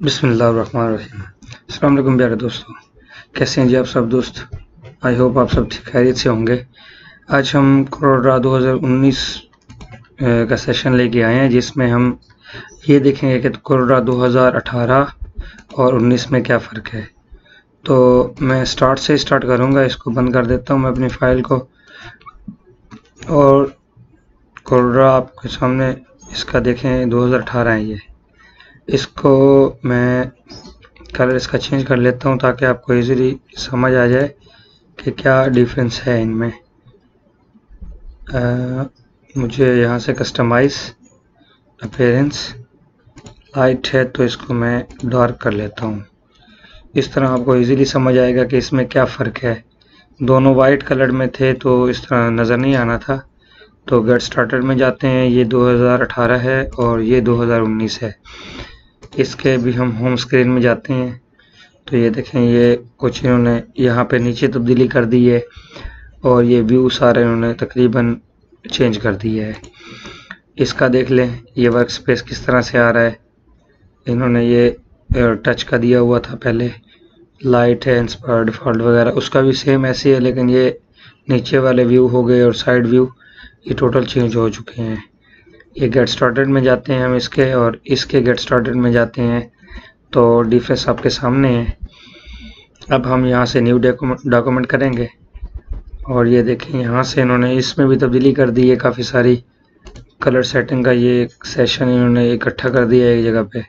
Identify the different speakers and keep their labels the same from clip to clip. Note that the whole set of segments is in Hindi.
Speaker 1: बिस्मिल्लाहिर्रहमानिर्रहीम। अस्सलाम वालेकुम प्यारे दोस्तों, कैसे हैं जी आप सब दोस्त। आई होप आप सब ठीक खैरियत से होंगे। आज हम कोरोडा 2019 का सेशन लेके आए हैं जिसमें हम ये देखेंगे कि कोरोडा 2018 और 19 में क्या फ़र्क है। तो मैं स्टार्ट करूँगा, इसको बंद कर देता हूँ मैं अपनी फ़ाइल को। और कोरोडा आपके सामने इसका देखें 2018 है ये। इसको मैं कलर इसका चेंज कर लेता हूँ ताकि आपको इजीली समझ आ जाए कि क्या डिफरेंस है इनमें। मुझे यहाँ से कस्टमाइज अपीयरेंस लाइट है तो इसको मैं डार्क कर लेता हूँ। इस तरह आपको इजीली समझ आएगा कि इसमें क्या फ़र्क है। दोनों वाइट कलर में थे तो इस तरह नज़र नहीं आना था। तो गेट स्टार्टेड में जाते हैं, ये 2018 है और ये 2019 है। इसके भी हम होम स्क्रीन में जाते हैं तो ये देखें, ये कुछ इन्होंने यहाँ पे नीचे तब्दीली कर दी है और ये व्यू सारे इन्होंने तकरीबन चेंज कर दिया है। इसका देख लें, ये वर्क स्पेस किस तरह से आ रहा है। इन्होंने ये टच का दिया हुआ था पहले, लाइट है, इंस्पायर डिफ़ॉल्ट वगैरह, उसका भी सेम ऐसे है, लेकिन ये नीचे वाले व्यू हो गए और साइड व्यू ये टोटल चेंज हो चुके हैं। ये गेट स्टार्टेड में जाते हैं हम इसके, और इसके गेट स्टार्टेड में जाते हैं तो डिफरेंस आपके सामने है। अब हम यहाँ से न्यू डॉक्यूमेंट करेंगे और ये देखें, यहाँ से इन्होंने इसमें भी तब्दीली कर दी है काफ़ी सारी। कलर सेटिंग का ये सेशन इन्होंने इकट्ठा कर दिया है एक जगह पे,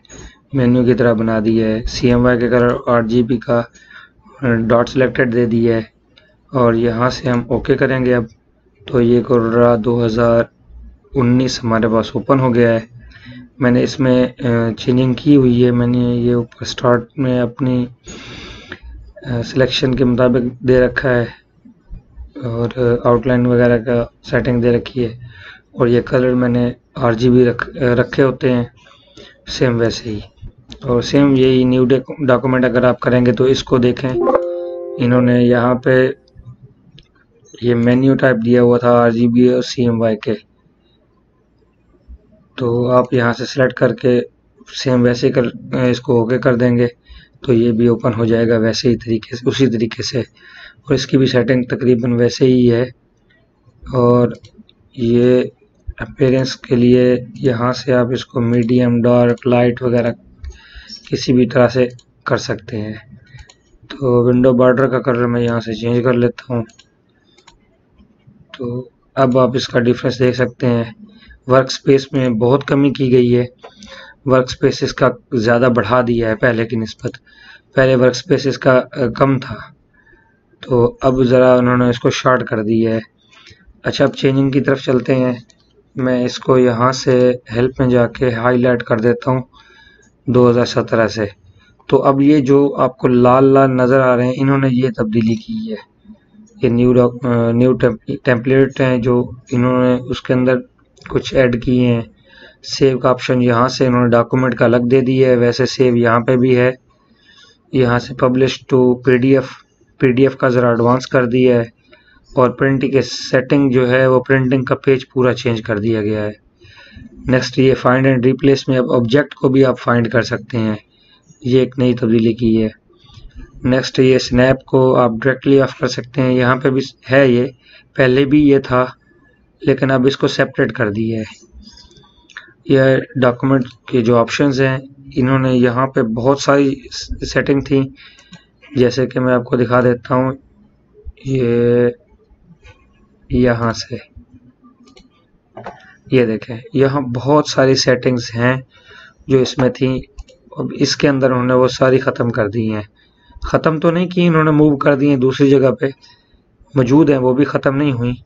Speaker 1: मेन्यू की तरह बना दिया है। CMY के कलर RGB का डॉट सिलेक्टेड दे दिया है और यहाँ से हम ओके करेंगे। अब तो ये कोरोडा 2019 हमारे पास ओपन हो गया है। मैंने इसमें चेंजिंग की हुई है, मैंने ये ऊपर स्टार्ट में अपनी सिलेक्शन के मुताबिक दे रखा है और आउटलाइन वगैरह का सेटिंग दे रखी है, और ये कलर मैंने RGB रखे होते हैं सेम वैसे ही। और सेम यही न्यू डॉक्यूमेंट अगर आप करेंगे तो इसको देखें, इन्होंने यहाँ पे ये मेन्यू टाइप दिया हुआ था RGB और CMY के, तो आप यहाँ से सिलेक्ट करके सेम वैसे इसको ओके कर देंगे तो ये भी ओपन हो जाएगा वैसे ही तरीके से, उसी तरीके से। और इसकी भी सेटिंग तकरीबन वैसे ही है। और ये अपीयरेंस के लिए यहाँ से आप इसको मीडियम, डार्क, लाइट वगैरह किसी भी तरह से कर सकते हैं। तो विंडो बॉर्डर का कलर मैं यहाँ से चेंज कर लेता हूँ। तो अब आप इसका डिफरेंस देख सकते हैं। वर्क स्पेस में बहुत कमी की गई है, वर्क स्पेस इसका ज़्यादा बढ़ा दिया है पहले की निस्बत। पहले वर्क स्पेस इसका कम था, तो अब ज़रा उन्होंने इसको शॉर्ट कर दिया है। अच्छा, अब चेंजिंग की तरफ चलते हैं। मैं इसको यहाँ से हेल्प में जाके हाईलाइट कर देता हूँ 2017 से। तो अब ये जो आपको लाल लाल नज़र आ रहे हैं, इन्होंने ये तब्दीली की है। ये न्यू टेम्पलेट हैं जो इन्होंने उसके अंदर कुछ ऐड किए हैं। सेव का ऑप्शन यहाँ से इन्होंने डॉक्यूमेंट का अलग दे दिया है, वैसे सेव यहाँ पे भी है। यहाँ से पब्लिश टू PDF का ज़रा एडवांस कर दिया है। और प्रिंटिंग के सेटिंग जो है वो प्रिंटिंग का पेज पूरा चेंज कर दिया गया है। नेक्स्ट, ये फाइंड एंड रिप्लेस में अब ऑब्जेक्ट को भी आप फाइंड कर सकते हैं, ये एक नई तब्दीली की है। नेक्स्ट, ये स्नैप को आप डायरेक्टली ऑफ कर सकते हैं, यहाँ पे भी है, ये पहले भी ये था लेकिन अब इसको सेपरेट कर दिया है। यह डॉक्यूमेंट के जो ऑप्शंस हैं, इन्होंने यहाँ पे बहुत सारी सेटिंग थी, जैसे कि मैं आपको दिखा देता हूँ। ये यहाँ से ये देखें, यहाँ बहुत सारी सेटिंग्स हैं जो इसमें थी। अब इसके अंदर उन्होंने वो सारी ख़त्म कर दी हैं। ख़त्म तो नहीं की, इन्होंने मूव कर दी हैं, दूसरी जगह पे मौजूद हैं, वो भी ख़त्म नहीं हुई,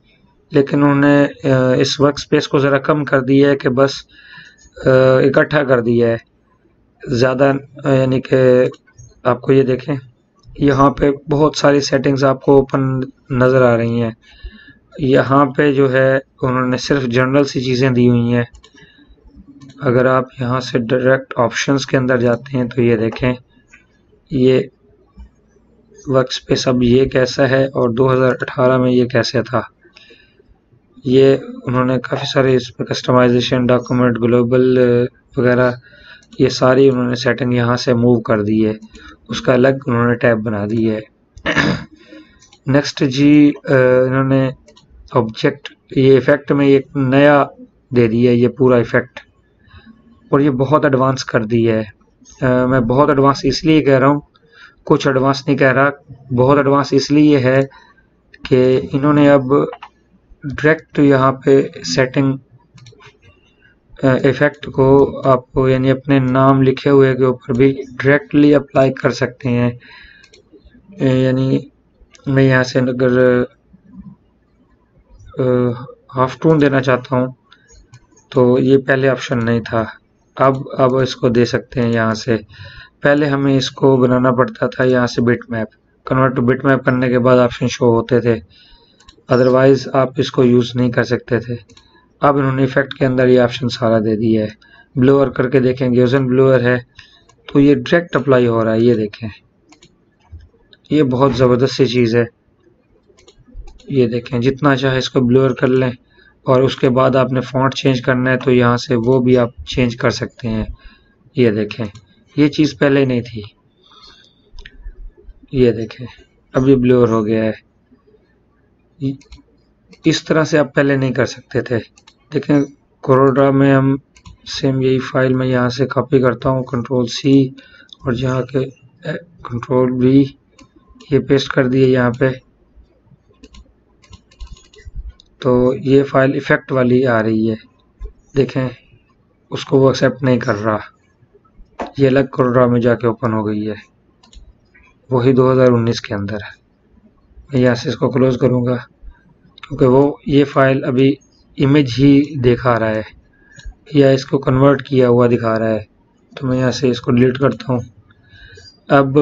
Speaker 1: लेकिन उन्होंने इस वर्क स्पेस को ज़रा कम कर दिया है कि बस इकट्ठा कर दिया है ज़्यादा। यानी कि आपको ये देखें, यहाँ पे बहुत सारी सेटिंग्स आपको ओपन नज़र आ रही हैं। यहाँ पे जो है उन्होंने सिर्फ जनरल सी चीज़ें दी हुई हैं। अगर आप यहाँ से डायरेक्ट ऑप्शंस के अंदर जाते हैं तो ये देखें, ये वर्क स्पेस अब ये कैसा है और 2018 में ये कैसे था। ये उन्होंने काफ़ी सारे इस पर कस्टमाइजेशन, डॉक्यूमेंट, ग्लोबल वगैरह ये सारी उन्होंने सेटिंग यहाँ से मूव कर दी है, उसका अलग उन्होंने टैब बना दी है। नेक्स्ट जी इन्होंने ऑब्जेक्ट ये इफेक्ट में एक नया दे दिया है, ये पूरा इफेक्ट, और ये बहुत एडवांस कर दी है। मैं बहुत एडवांस इसलिए कह रहा हूँ, कुछ एडवांस नहीं कह रहा, बहुत एडवांस इसलिए है कि इन्होंने अब डायरेक्ट यहाँ पे सेटिंग इफेक्ट को आपको यानी अपने नाम लिखे हुए के ऊपर भी डायरेक्टली अप्लाई कर सकते हैं। यानी मैं यहाँ से अगर हाफ टोन देना चाहता हूँ तो ये पहले ऑप्शन नहीं था, अब इसको दे सकते हैं यहाँ से। पहले हमें इसको बनाना पड़ता था यहाँ से बिटमैप, कन्वर्ट टू बिटमैप करने के बाद ऑप्शन शो होते थे, अदरवाइज आप इसको यूज़ नहीं कर सकते थे। अब इन्होंने इफेक्ट के अंदर ये ऑप्शन सारा दे दिया है। ब्लोअर करके देखें, गॉसियन ब्लोअर है तो ये डायरेक्ट अप्लाई हो रहा है, ये देखें, ये बहुत ज़बरदस्त सी चीज़ है। ये देखें, जितना चाहे इसको ब्लोअर कर लें, और उसके बाद आपने फॉन्ट चेंज करना है तो यहाँ से वो भी आप चेंज कर सकते हैं। ये देखें, ये चीज़ पहले नहीं थी, ये देखें अभी ब्लोअर हो गया है। इस तरह से आप पहले नहीं कर सकते थे। देखें कोरोड्रा में हम सेम यही फाइल में यहाँ से कॉपी करता हूँ, कंट्रोल सी और जहाँ के कंट्रोल वी, ये पेस्ट कर दिए यहाँ पे, तो ये फाइल इफेक्ट वाली आ रही है। देखें उसको वो एक्सेप्ट नहीं कर रहा, ये अलग कोरोड्रा में जाके ओपन हो गई है, वही 2019 के अंदर है। मैं यहाँ से इसको क्लोज करूँगा क्योंकि वो ये फाइल अभी इमेज ही दिखा रहा है या इसको कन्वर्ट किया हुआ दिखा रहा है, तो मैं यहाँ से इसको डिलीट करता हूँ। अब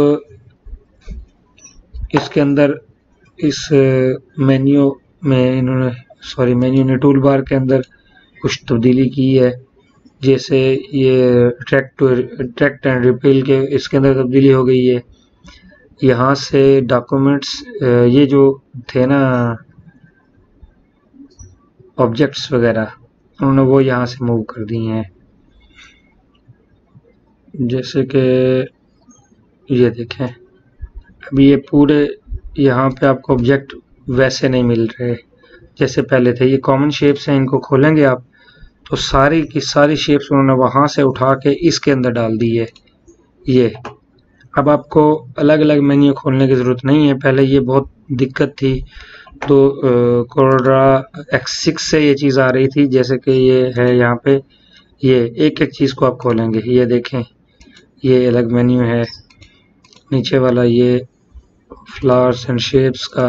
Speaker 1: इसके अंदर इस मेन्यू में इन्होंने मेन्यू ने टूल बार के अंदर कुछ तब्दीली की है, जैसे ये ट्रैक्ट एंड रिपील के इसके अंदर तब्दीली हो गई है। यहाँ से डॉक्यूमेंट्स ये जो थे ना ऑब्जेक्ट्स वगैरह, उन्होंने वो यहाँ से मूव कर दी हैं। जैसे कि ये देखें, अभी ये पूरे यहाँ पे आपको ऑब्जेक्ट वैसे नहीं मिल रहे जैसे पहले थे। ये कॉमन शेप्स हैं, इनको खोलेंगे आप तो सारी की सारी शेप्स उन्होंने वहाँ से उठा के इसके अंदर डाल दी है। ये अब आपको अलग अलग मेन्यू खोलने की ज़रूरत नहीं है, पहले ये बहुत दिक्कत थी। तो कोरोड्रा X6 से ये चीज़ आ रही थी, जैसे कि ये है यहाँ पे, ये एक एक चीज़ को आप खोलेंगे, ये देखें ये अलग मेन्यू है, नीचे वाला ये फ्लावर्स एंड शेप्स का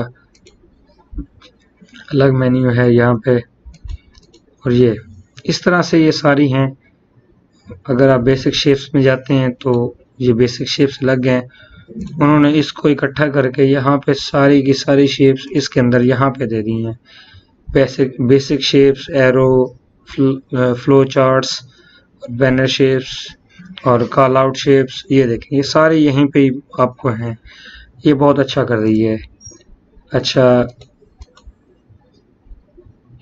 Speaker 1: अलग मेन्यू है यहाँ पे, और ये इस तरह से ये सारी हैं। अगर आप बेसिक शेप्स में जाते हैं तो ये बेसिक शेप्स अलग हैं, उन्होंने इसको इकट्ठा करके यहाँ पे सारी की सारी शेप्स इसके अंदर यहाँ पे दे दी हैं। Basic shapes, arrow, flow charts, banner shapes और कॉल आउट शेप्स, ये देखें ये सारे यहीं पे आपको हैं। ये बहुत अच्छा कर रही है। अच्छा,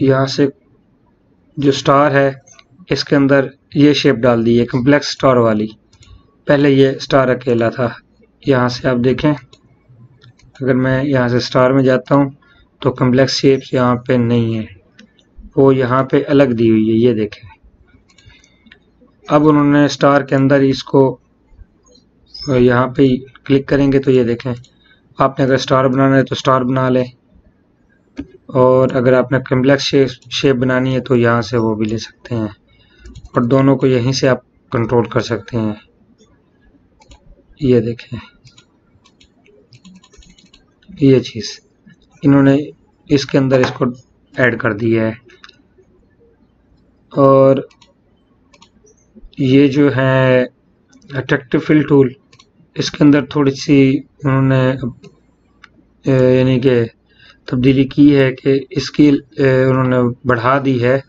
Speaker 1: यहाँ से जो स्टार है इसके अंदर ये शेप डाल दी है, कम्प्लेक्स स्टार वाली। पहले ये स्टार अकेला था। यहाँ से आप देखें, अगर मैं यहाँ से स्टार में जाता हूँ तो कम्प्लेक्स शेप्स यहाँ पे नहीं है, वो यहाँ पे अलग दी हुई है, ये देखें। अब उन्होंने स्टार के अंदर इसको यहाँ पे क्लिक करेंगे तो ये देखें, आपने अगर स्टार बनाना है तो स्टार बना लें, और अगर आपने कम्प्लेक्स शेप बनानी है तो यहाँ से वो भी ले सकते हैं, और दोनों को यहीं से आप कंट्रोल कर सकते हैं। ये देखें ये चीज़ इन्होंने इसके अंदर इसको ऐड कर दिया है। और ये जो है अट्रैक्टिव फिल टूल, इसके अंदर थोड़ी सी उन्होंने यानी कि तब्दीली की है कि इसकी उन्होंने बढ़ा दी है,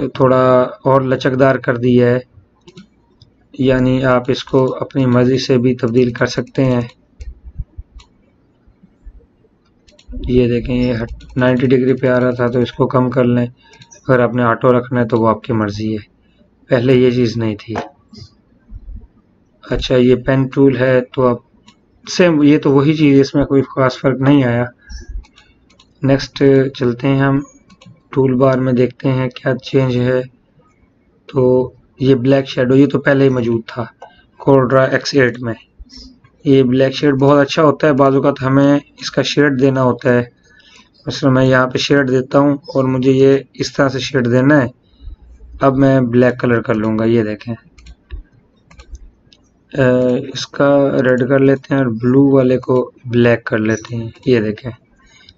Speaker 1: थोड़ा और लचकदार कर दी है, यानी आप इसको अपनी मर्जी से भी तब्दील कर सकते हैं। ये देखें ये 90 डिग्री पे आ रहा था तो इसको कम कर लें, अगर आपने ऑटो रखना है तो वो आपकी मर्जी है, पहले ये चीज़ नहीं थी। अच्छा, ये पेन टूल है तो आप सेम, ये तो वही चीज़, इसमें कोई खास फर्क नहीं आया। नेक्स्ट चलते हैं हम टूल बार में, देखते हैं क्या चेंज है। तो ये ब्लैक शेडो, ये तो पहले ही मौजूद था कोरड्रा X8 में। ये ब्लैक शेड बहुत अच्छा होता है, बाजू का हमें इसका शेड देना होता है। मतलब मैं यहाँ पे शेड देता हूँ और मुझे ये इस तरह से शेड देना है। अब मैं ब्लैक कलर कर लूँगा, ये देखें। इसका रेड कर लेते हैं और ब्लू वाले को ब्लैक कर लेते हैं, ये देखें।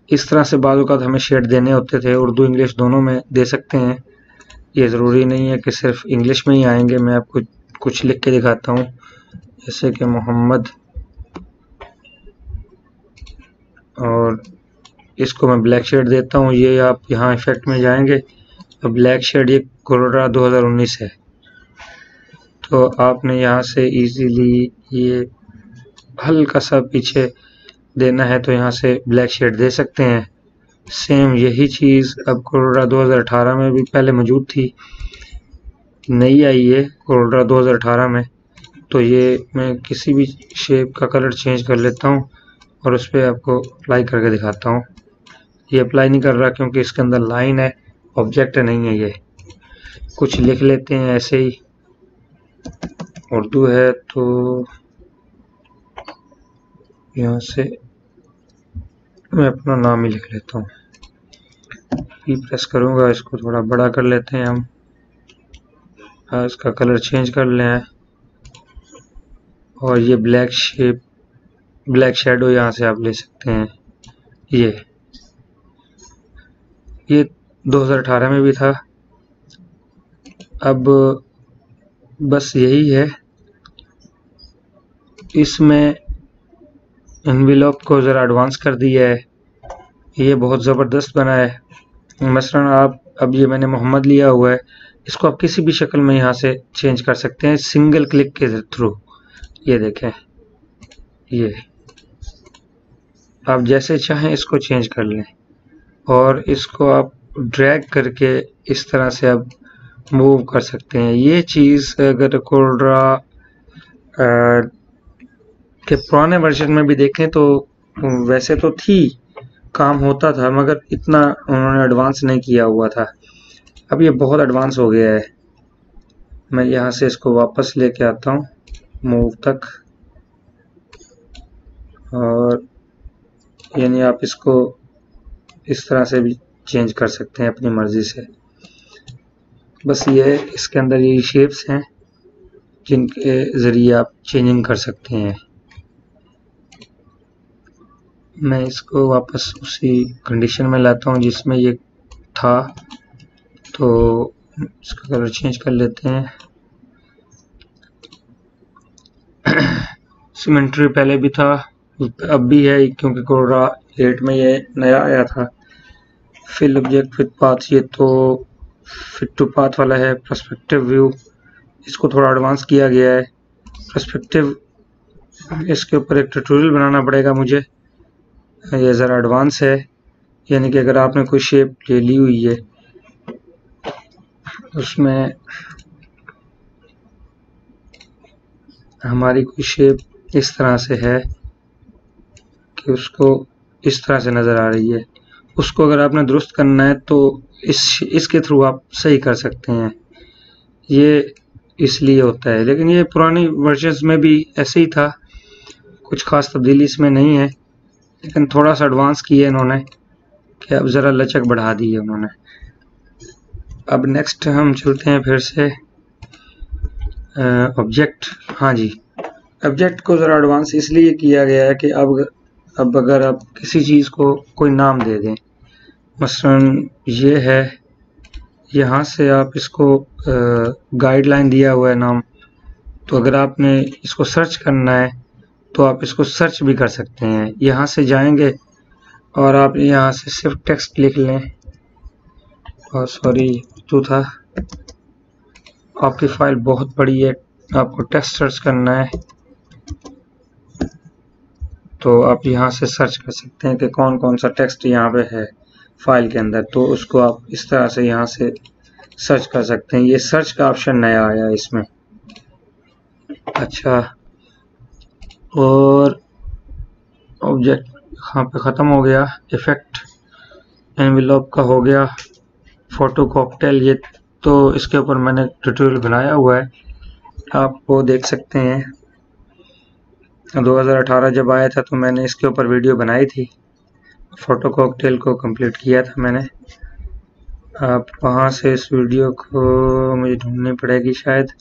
Speaker 1: इस तरह से बाजू का हमें शेड देने होते थे, उर्दू इंग्लिश दोनों में दे सकते हैं। ये ज़रूरी नहीं है कि सिर्फ इंग्लिश में ही आएंगे। मैं आपको कुछ लिख के दिखाता हूँ, जैसे कि मोहम्मद, और इसको मैं ब्लैक शेड देता हूँ। ये आप यहाँ इफेक्ट में जाएंगे तो ब्लैक शेड, ये कोरोडा 2019 है। तो आपने यहाँ से इजीली ये हल्का सा पीछे देना है तो यहाँ से ब्लैक शेड दे सकते हैं। सेम यही चीज़ अब कोरोडा 2018 में भी पहले मौजूद थी, नई आई है कोरोडा 2018 में। तो ये मैं किसी भी शेप का कलर चेंज कर लेता हूँ और उस पर आपको अप्लाई करके दिखाता हूँ। ये अप्लाई नहीं कर रहा क्योंकि इसके अंदर लाइन है, ऑब्जेक्ट नहीं है। ये कुछ लिख लेते हैं ऐसे ही, उर्दू है तो यहाँ से मैं अपना नाम ही लिख लेता हूँ। पी प्रेस करूँगा, इसको थोड़ा बड़ा कर लेते हैं हम। इसका कलर चेंज कर लें और ये ब्लैक शेप, ब्लैक शेडो यहाँ से आप ले सकते हैं। ये 2018 में भी था। अब बस यही है, इसमें एनवेलप को ज़रा एडवांस कर दिया है, ये बहुत ज़बरदस्त बना है। मसलन आप, अब ये मैंने मोहम्मद लिया हुआ है, इसको आप किसी भी शक्ल में यहाँ से चेंज कर सकते हैं सिंगल क्लिक के थ्रू। ये देखें, ये आप जैसे चाहें इसको चेंज कर लें और इसको आप ड्रैग करके इस तरह से आप मूव कर सकते हैं। ये चीज़ अगर कोरड्रा के पुराने वर्जन में भी देखें तो वैसे तो थी, काम होता था, मगर इतना उन्होंने एडवांस नहीं किया हुआ था। अब ये बहुत एडवांस हो गया है। मैं यहाँ से इसको वापस लेके आता हूँ मूव तक, और यानी आप इसको इस तरह से भी चेंज कर सकते हैं अपनी मर्जी से। बस ये इसके अंदर ये शेप्स हैं जिनके ज़रिए आप चेंजिंग कर सकते हैं। मैं इसको वापस उसी कंडीशन में लाता हूँ जिसमें ये था, तो इसका कलर चेंज कर लेते हैं। सिमेट्री पहले भी था, अब भी है, क्योंकि कोरड्रा 8 में ये नया आया था। फिल ऑब्जेक्ट विद पाथ, ये तो फिट टू पाथ वाला है। पर्सपेक्टिव व्यू, इसको थोड़ा एडवांस किया गया है। पर्सपेक्टिव, इसके ऊपर एक ट्यूटोरियल बनाना पड़ेगा मुझे, ये ज़रा एडवांस है। यानी कि अगर आपने कोई शेप ले ली हुई है, उसमें हमारी कोई शेप इस तरह से है कि उसको इस तरह से नज़र आ रही है, उसको अगर आपने दुरुस्त करना है तो इसके थ्रू आप सही कर सकते हैं। ये इसलिए होता है, लेकिन ये पुरानी वर्जन्स में भी ऐसे ही था, कुछ खास तब्दीली इसमें नहीं है, लेकिन थोड़ा सा एडवांस किया इन्होंने कि अब ज़रा लचक बढ़ा दी है उन्होंने। अब नेक्स्ट हम चलते हैं फिर से ऑब्जेक्ट। हाँ जी, ऑब्जेक्ट को ज़रा एडवांस इसलिए किया गया है कि अब अगर आप किसी चीज़ को कोई नाम दे दें, मसलन ये है, यहाँ से आप इसको गाइडलाइन दिया हुआ है नाम, तो अगर आपने इसको सर्च करना है तो आप इसको सर्च भी कर सकते हैं। यहाँ से जाएंगे और आप यहाँ से सिर्फ टेक्स्ट लिख लें, और सॉरी तो था, आपकी फाइल बहुत बड़ी है, आपको टेक्स्ट सर्च करना है तो आप यहाँ से सर्च कर सकते हैं कि कौन कौन सा टेक्स्ट यहाँ पे है फाइल के अंदर, तो उसको आप इस तरह से यहाँ से सर्च कर सकते हैं। ये सर्च का ऑप्शन नया आया है इसमें। अच्छा, और ऑब्जेक्ट यहाँ पे ख़त्म हो गया। इफेक्ट एनवेलप का हो गया। फोटो कॉकटेल, ये तो इसके ऊपर मैंने ट्यूटोरियल बनाया हुआ है, आप वो देख सकते हैं। 2018 जब आया था तो मैंने इसके ऊपर वीडियो बनाई थी, फोटो कॉकटेल को कंप्लीट किया था मैंने। आप वहाँ से इस वीडियो को मुझे ढूंढनी पड़ेगी, शायद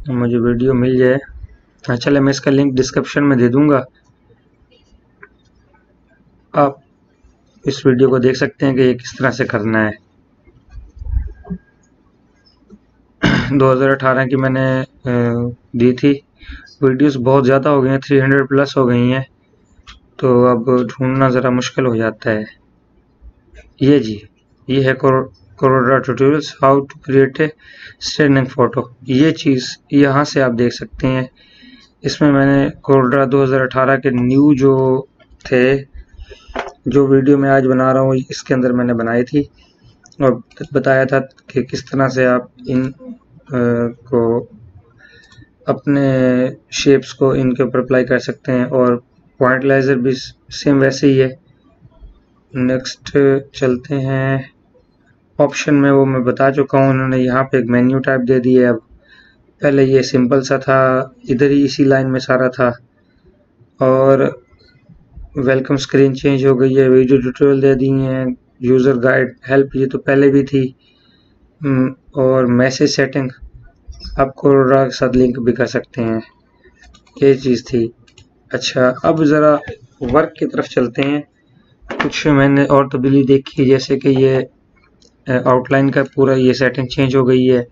Speaker 1: मुझे वीडियो मिल जाए। हाँ चले, मैं इसका लिंक डिस्क्रिप्शन में दे दूंगा, आप इस वीडियो को देख सकते हैं कि ये किस तरह से करना है। 2018 की मैंने दी थी। वीडियोस बहुत ज़्यादा हो गई हैं, 300 प्लस हो गई हैं, तो अब ढूंढना ज़रा मुश्किल हो जाता है। ये जी, ये है कोरोडा tutorials how to create a standing photo. ये चीज़ यहाँ से आप देख सकते हैं। इसमें मैंने कोरोडा 2018 के न्यू जो थे, जो वीडियो मैं आज बना रहा हूँ इसके अंदर मैंने बनाई थी और बताया था कि किस तरह से आप इन को अपने शेप्स को इनके ऊपर अप्लाई कर सकते हैं, और पॉइंट लेजर भी सेम वैसे ही है। नेक्स्ट चलते हैं ऑप्शन में, वो मैं बता चुका हूँ, उन्होंने यहाँ पे एक मेन्यू टाइप दे दी है। अब पहले ये सिंपल सा था, इधर ही इसी लाइन में सारा था, और वेलकम स्क्रीन चेंज हो गई है, वीडियो ट्यूटोरियल दे दी हैं, यूज़र गाइड हेल्प ये तो पहले भी थी, और मैसेज सेटिंग आप कोरोडा के साथ लिंक भी कर सकते हैं, ये चीज़ थी। अच्छा, अब ज़रा वर्क की तरफ चलते हैं। कुछ मैंने और तब्दीली देखी, जैसे कि ये आउटलाइन का पूरा ये सेटिंग चेंज हो गई है,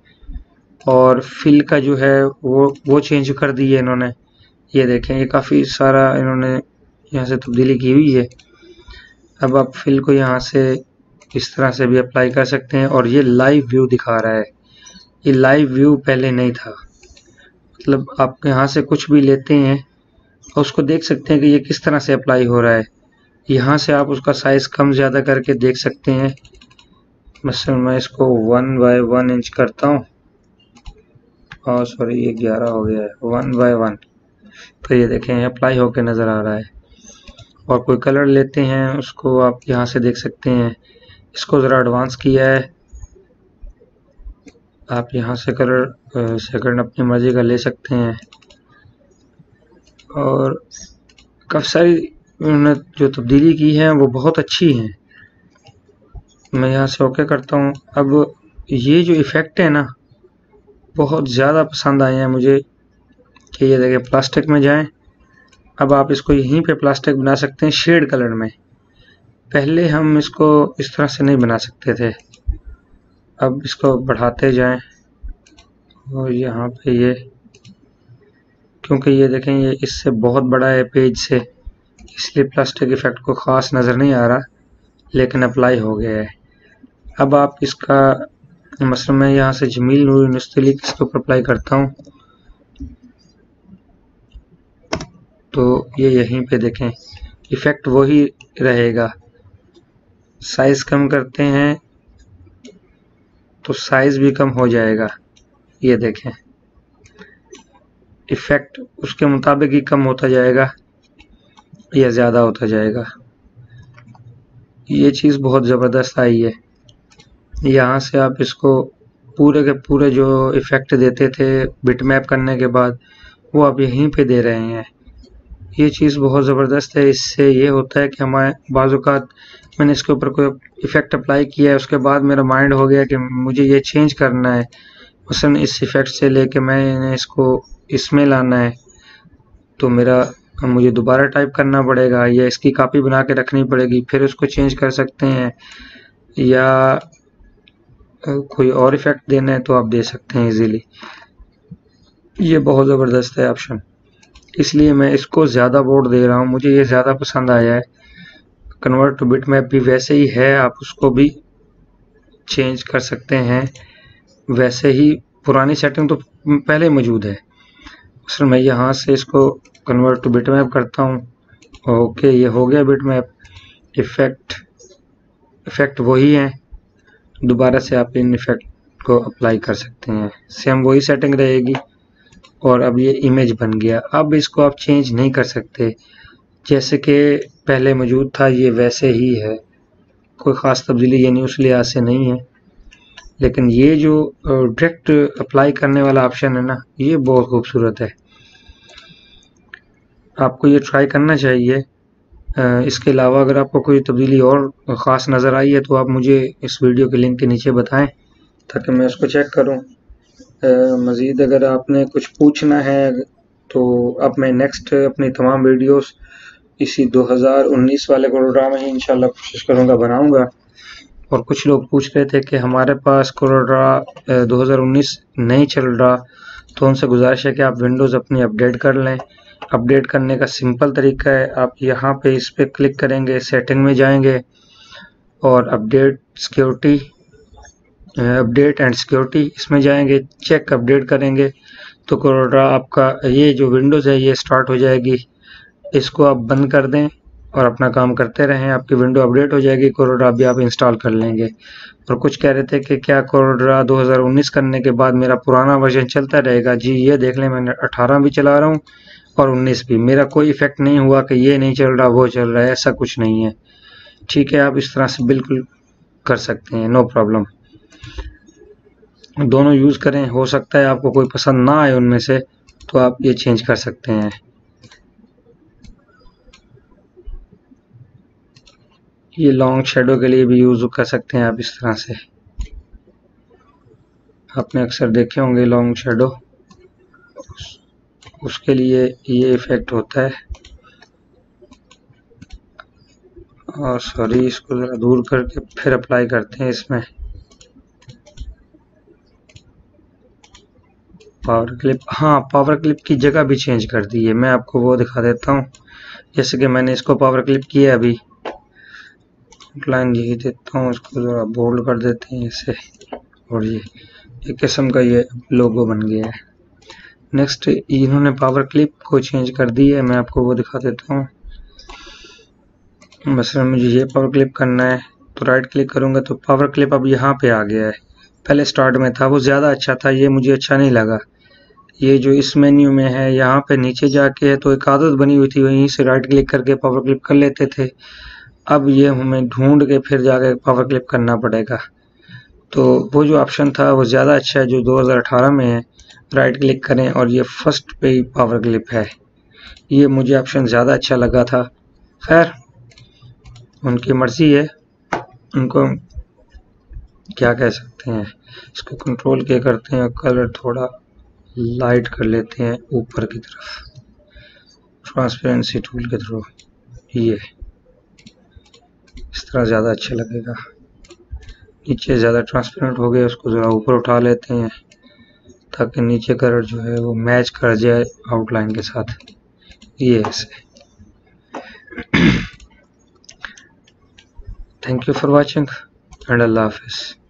Speaker 1: और फिल का जो है वो चेंज कर दी है इन्होंने। ये देखें, ये काफ़ी सारा इन्होंने यहाँ से तब्दीली की हुई है। अब आप फिल को यहाँ से इस तरह से भी अप्लाई कर सकते हैं, और ये लाइव व्यू दिखा रहा है। ये लाइव व्यू पहले नहीं था, मतलब आप यहाँ से कुछ भी लेते हैं और उसको देख सकते हैं कि ये किस तरह से अप्लाई हो रहा है। यहाँ से आप उसका साइज़ कम ज़्यादा करके देख सकते हैं। मसलन मैं इसको 1 बाय 1 इंच करता हूँ, और सॉरी ये 11 हो गया है, 1 बाय 1, तो ये देखें अप्लाई होकर नज़र आ रहा है। और कोई कलर लेते हैं, उसको आप यहाँ से देख सकते हैं। इसको ज़रा एडवांस किया है, आप यहाँ से कलर सेकंड अपनी मर्जी का ले सकते हैं, और काफ़ी सारी उन्होंने जो तब्दीली की है वो बहुत अच्छी है। मैं यहाँ से ओके करता हूँ। अब ये जो इफ़ेक्ट है ना, बहुत ज़्यादा पसंद आए हैं मुझे, कि ये देखिए प्लास्टिक में जाएं। अब आप इसको यहीं पे प्लास्टिक बना सकते हैं शेड कलर में। पहले हम इसको इस तरह से नहीं बना सकते थे। अब इसको बढ़ाते जाएं, और यहाँ पे ये, क्योंकि ये देखें ये इससे बहुत बड़ा है पेज से, इसलिए प्लास्टिक इफेक्ट को ख़ास नज़र नहीं आ रहा, लेकिन अप्लाई हो गया है। अब आप इसका मसलन मैं यहाँ से जमील नूर मुस्तलिक इसके ऊपर अप्लाई करता हूँ, तो ये यहीं पे देखें इफ़ेक्ट वही रहेगा। साइज़ कम करते हैं तो साइज़ भी कम हो जाएगा। ये देखें इफ़ेक्ट उसके मुताबिक ही कम होता जाएगा या ज़्यादा होता जाएगा। ये चीज़ बहुत ज़बरदस्त आई है। यहाँ से आप इसको पूरे के पूरे जो इफ़ेक्ट देते थे बिटमैप करने के बाद, वो आप यहीं पे दे रहे हैं। ये चीज़ बहुत ज़बरदस्त है। इससे ये होता है कि हमारे बाज़ औक़ात मैंने इसके ऊपर कोई इफ़ेक्ट अप्लाई किया है, उसके बाद मेरा माइंड हो गया कि मुझे ये चेंज करना है, मसलन इस इफ़ेक्ट से लेके मैंने इसको इसमें लाना है, तो मुझे दोबारा टाइप करना पड़ेगा या इसकी कॉपी बना के रखनी पड़ेगी, फिर उसको चेंज कर सकते हैं, या कोई और इफ़ेक्ट देना है तो आप दे सकते हैं इजीली। ये बहुत ज़बरदस्त है ऑप्शन, इसलिए मैं इसको ज़्यादा वोट दे रहा हूँ, मुझे ये ज़्यादा पसंद आया है। कन्वर्ट टू बिटमैप भी वैसे ही है, आप उसको भी चेंज कर सकते हैं वैसे ही, पुरानी सेटिंग तो पहले मौजूद है। सर मैं यहाँ से इसको कन्वर्ट टू बिटमैप करता हूँ, ओके ये हो गया बिटमैप। इफ़ेक्ट वही है, दोबारा से आप इन इफ़ेक्ट को अप्लाई कर सकते हैं, सेम वही सेटिंग रहेगी। और अब ये इमेज बन गया। अब इसको आप चेंज नहीं कर सकते, जैसे कि पहले मौजूद था ये वैसे ही है, कोई ख़ास तब्दीली यानी उस लिहाज से नहीं है। लेकिन ये जो डायरेक्ट अप्लाई करने वाला ऑप्शन है ना, ये बहुत खूबसूरत है, आपको ये ट्राई करना चाहिए। इसके अलावा अगर आपको कोई तब्दीली और ख़ास नज़र आई है तो आप मुझे इस वीडियो के लिंक के नीचे बताएं ताकि मैं उसको चेक करूं। मज़ीद अगर आपने कुछ पूछना है तो अब मैं नेक्स्ट अपनी तमाम वीडियोस इसी 2019 वाले कोरोड्रा में ही इंशाल्लाह कोशिश करूंगा बनाऊंगा। और कुछ लोग पूछ रहे थे कि हमारे पास कोरोड्रा 2019 नहीं चल रहा, तो उनसे गुजारिश है कि आप विंडोज़ अपनी अपडेट कर लें। अपडेट करने का सिंपल तरीका है, आप यहाँ पे इस पर क्लिक करेंगे, सेटिंग में जाएंगे और अपडेट एंड सिक्योरिटी इसमें जाएंगे, चेक अपडेट करेंगे तो कोरोड्रा आपका ये जो विंडोज़ है ये स्टार्ट हो जाएगी। इसको आप बंद कर दें और अपना काम करते रहें, आपकी विंडो अपडेट हो जाएगी, कोरोड्रा भी आप इंस्टॉल कर लेंगे। और कुछ कह रहे थे कि क्या कोरोड्रा 2019 करने के बाद मेरा पुराना वर्जन चलता रहेगा? जी ये देख लें, मैंने 18 भी चला रहा हूँ और 19 भी, मेरा कोई इफेक्ट नहीं हुआ कि ये नहीं चल रहा वो चल रहा है, ऐसा कुछ नहीं है। ठीक है, आप इस तरह से बिल्कुल कर सकते हैं, नो प्रॉब्लम। दोनों यूज़ करें, हो सकता है आपको कोई पसंद ना आए उनमें से तो आप ये चेंज कर सकते हैं। ये लॉन्ग शेडो के लिए भी यूज़ कर सकते हैं आप इस तरह से, आपने अक्सर देखे होंगे लॉन्ग शेडो, उसके लिए ये इफेक्ट होता है। और सॉरी, इसको ज़रा दूर करके फिर अप्लाई करते हैं इसमें। पावर क्लिप, हाँ पावर क्लिप की जगह भी चेंज कर दी है, मैं आपको वो दिखा देता हूँ। जैसे कि मैंने इसको पावर क्लिप किया अभी, आउटलाइन यही देता हूँ, इसको ज़रा बोल्ड कर देते हैं इसे, और ये एक किस्म का ये लोगो बन गया है। नेक्स्ट इन्होंने पावर क्लिप को चेंज कर दी है, मैं आपको वो दिखा देता हूँ। मसलन मुझे ये पावर क्लिप करना है तो राइट क्लिक करूँगा तो पावर क्लिप अब यहाँ पे आ गया है, पहले स्टार्ट में था, वो ज़्यादा अच्छा था, ये मुझे अच्छा नहीं लगा। ये जो इस मेन्यू में है यहाँ पे नीचे जाके है तो एक आदत बनी हुई थी, वहीं से राइट क्लिक करके पावर क्लिप कर लेते थे, अब ये हमें ढूंढ के फिर जाके पावर क्लिप करना पड़ेगा। तो वो जो ऑप्शन था वो ज़्यादा अच्छा है जो 2018 में है, राइट क्लिक करें और ये फर्स्ट पे ही पावर क्लिप है, ये मुझे ऑप्शन ज़्यादा अच्छा लगा था। खैर उनकी मर्ज़ी है, उनको क्या कह सकते हैं। इसको कंट्रोल के करते हैं और कलर थोड़ा लाइट कर लेते हैं ऊपर की तरफ, ट्रांसपेरेंसी टूल के थ्रू, ये इस तरह ज़्यादा अच्छा लगेगा। नीचे ज़्यादा ट्रांसपेरेंट हो गया, उसको ज़रा ऊपर उठा लेते हैं ताकि नीचे कलर जो है वो मैच कर जाए आउटलाइन के साथ, ये ऐसे। Thank you for watching and अल्लाह हाफिज़।